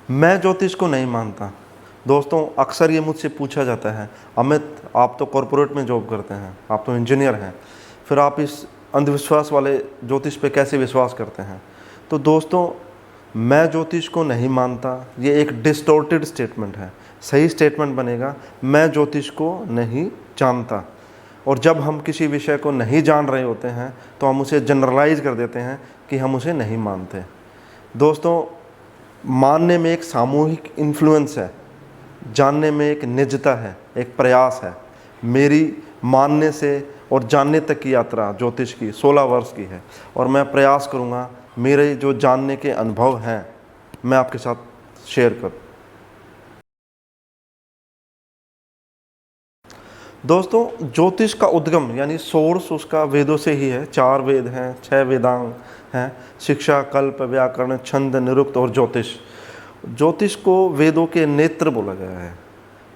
मैं ज्योतिष को नहीं मानता। दोस्तों, अक्सर ये मुझसे पूछा जाता है, अमित आप तो कॉरपोरेट में जॉब करते हैं, आप तो इंजीनियर हैं, फिर आप इस अंधविश्वास वाले ज्योतिष पे कैसे विश्वास करते हैं। तो दोस्तों, मैं ज्योतिष को नहीं मानता, ये एक डिस्टॉर्टेड स्टेटमेंट है। सही स्टेटमेंट बनेगा, मैं ज्योतिष को नहीं जानता। और जब हम किसी विषय को नहीं जान रहे होते हैं तो हम उसे जनरलाइज कर देते हैं कि हम उसे नहीं मानते। दोस्तों, मानने में एक सामूहिक इन्फ्लुएंस है, जानने में एक निजता है, एक प्रयास है। मेरी मानने से और जानने तक की यात्रा ज्योतिष की 16 वर्ष की है और मैं प्रयास करूँगा मेरे जो जानने के अनुभव हैं मैं आपके साथ शेयर करूँ। दोस्तों, ज्योतिष का उद्गम यानी सोर्स उसका वेदों से ही है। 4 वेद हैं, 6 वेदांग हैं, शिक्षा, कल्प, व्याकरण, छंद, निरुक्त और ज्योतिष। ज्योतिष को वेदों के नेत्र बोला गया है।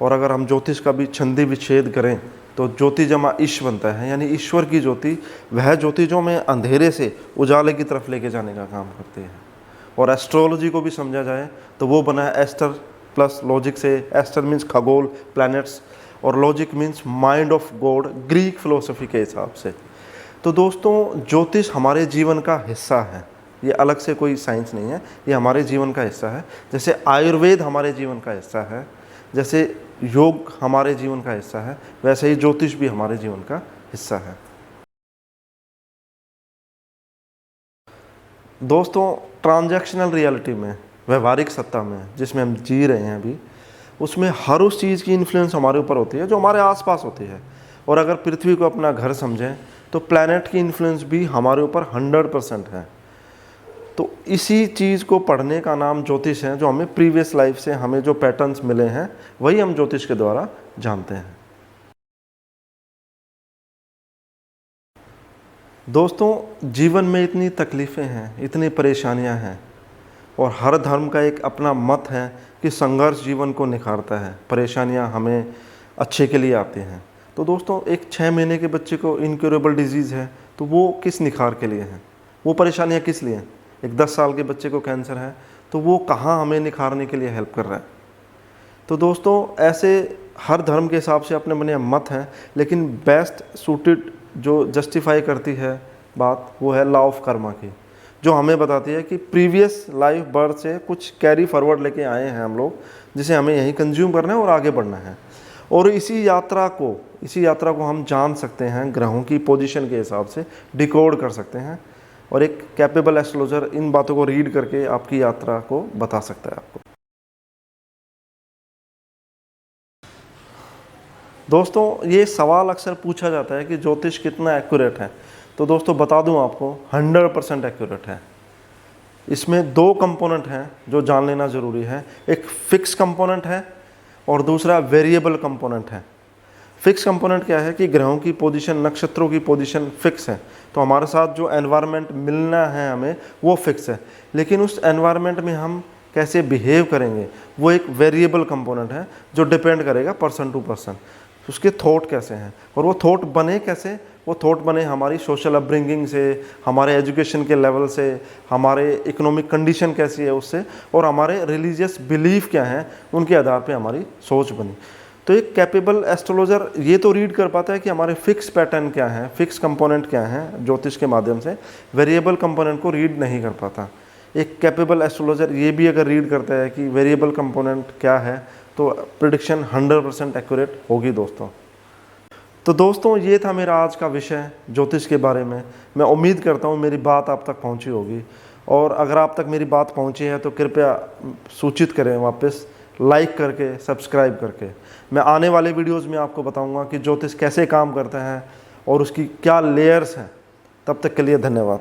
और अगर हम ज्योतिष का भी छंदी विच्छेद करें तो ज्योति जमा ईश बनता है, यानी ईश्वर की ज्योति, वह ज्योति जो हमें अंधेरे से उजाले की तरफ लेके जाने का काम करती है। और एस्ट्रोलॉजी को भी समझा जाए तो वो बना है एस्टर प्लस लॉजिक से। एस्टर मीन्स खगोल, प्लैनेट्स, और logic means mind of God, Greek philosophy के हिसाब से। तो दोस्तों, ज्योतिष हमारे जीवन का हिस्सा है, ये अलग से कोई साइंस नहीं है, ये हमारे जीवन का हिस्सा है। जैसे आयुर्वेद हमारे जीवन का हिस्सा है, जैसे योग हमारे जीवन का हिस्सा है, वैसे ही ज्योतिष भी हमारे जीवन का हिस्सा है। दोस्तों, ट्रांजैक्शनल रियलिटी में, व्यवहारिक सत्ता में जिसमें हम जी रहे हैं अभी, उसमें हर उस चीज़ की इन्फ्लुएंस हमारे ऊपर होती है जो हमारे आसपास होती है। और अगर पृथ्वी को अपना घर समझें तो प्लैनेट की इन्फ्लुएंस भी हमारे ऊपर 100% है। तो इसी चीज़ को पढ़ने का नाम ज्योतिष है। जो हमें प्रीवियस लाइफ से हमें जो पैटर्न्स मिले हैं वही हम ज्योतिष के द्वारा जानते हैं। दोस्तों, जीवन में इतनी तकलीफ़ें हैं, इतनी परेशानियां हैं, और हर धर्म का एक अपना मत है कि संघर्ष जीवन को निखारता है, परेशानियां हमें अच्छे के लिए आती हैं। तो दोस्तों, एक 6 महीने के बच्चे को इनक्योरेबल डिजीज़ है तो वो किस निखार के लिए है, वो परेशानियां किस लिए हैं। एक 10 साल के बच्चे को कैंसर है तो वो कहाँ हमें निखारने के लिए हेल्प कर रहा है। तो दोस्तों, ऐसे हर धर्म के हिसाब से अपने बने मत हैं, लेकिन बेस्ट सूटेड जो जस्टिफाई करती है बात, वो है लॉ ऑफ कर्मा की, जो हमें बताती है कि प्रीवियस लाइफ बर्थ से कुछ कैरी फॉरवर्ड लेके आए हैं हम लोग, जिसे हमें यहीं कंज्यूम करना है और आगे बढ़ना है। और इसी यात्रा को हम जान सकते हैं, ग्रहों की पोजीशन के हिसाब से डिकोड कर सकते हैं। और एक कैपेबल एस्ट्रोलॉजर इन बातों को रीड करके आपकी यात्रा को बता सकता है आपको। दोस्तों, ये सवाल अक्सर पूछा जाता है कि ज्योतिष कितना एक्यूरेट है। तो दोस्तों, बता दूं आपको, 100% एक्यूरेट है। इसमें 2 कंपोनेंट हैं जो जान लेना ज़रूरी है। एक फिक्स कंपोनेंट है और दूसरा वेरिएबल कंपोनेंट है। फिक्स कंपोनेंट क्या है कि ग्रहों की पोजीशन, नक्षत्रों की पोजीशन फिक्स है, तो हमारे साथ जो एनवायरनमेंट मिलना है हमें वो फिक्स है। लेकिन उस एनवायरनमेंट में हम कैसे बिहेव करेंगे वो एक वेरिएबल कंपोनेंट है जो डिपेंड करेगा पर्सन टू पर्सन। उसके थॉट कैसे हैं और वो थॉट बने कैसे, वो थॉट बने हमारी सोशल अपब्रिंगिंग से, हमारे एजुकेशन के लेवल से, हमारे इकोनॉमिक कंडीशन कैसी है उससे, और हमारे रिलीजियस बिलीफ क्या हैं उनके आधार पे हमारी सोच बनी। तो एक कैपेबल एस्ट्रोलॉजर ये तो रीड कर पाता है कि हमारे फिक्स पैटर्न क्या हैं, फिक्स कंपोनेंट क्या हैं ज्योतिष के माध्यम से, वेरिएबल कंपोनेंट को रीड नहीं कर पाता। एक कैपेबल एस्ट्रोलॉजर ये भी अगर रीड करता है कि वेरिएबल कंपोनेंट क्या है तो प्रेडिक्शन 100% एक्यूरेट होगी दोस्तों। तो दोस्तों, ये था मेरा आज का विषय ज्योतिष के बारे में। मैं उम्मीद करता हूँ मेरी बात आप तक पहुँची होगी, और अगर आप तक मेरी बात पहुँची है तो कृपया सूचित करें वापस, लाइक करके, सब्सक्राइब करके। मैं आने वाले वीडियोस में आपको बताऊंगा कि ज्योतिष कैसे काम करता है और उसकी क्या लेयर्स हैं। तब तक के लिए धन्यवाद।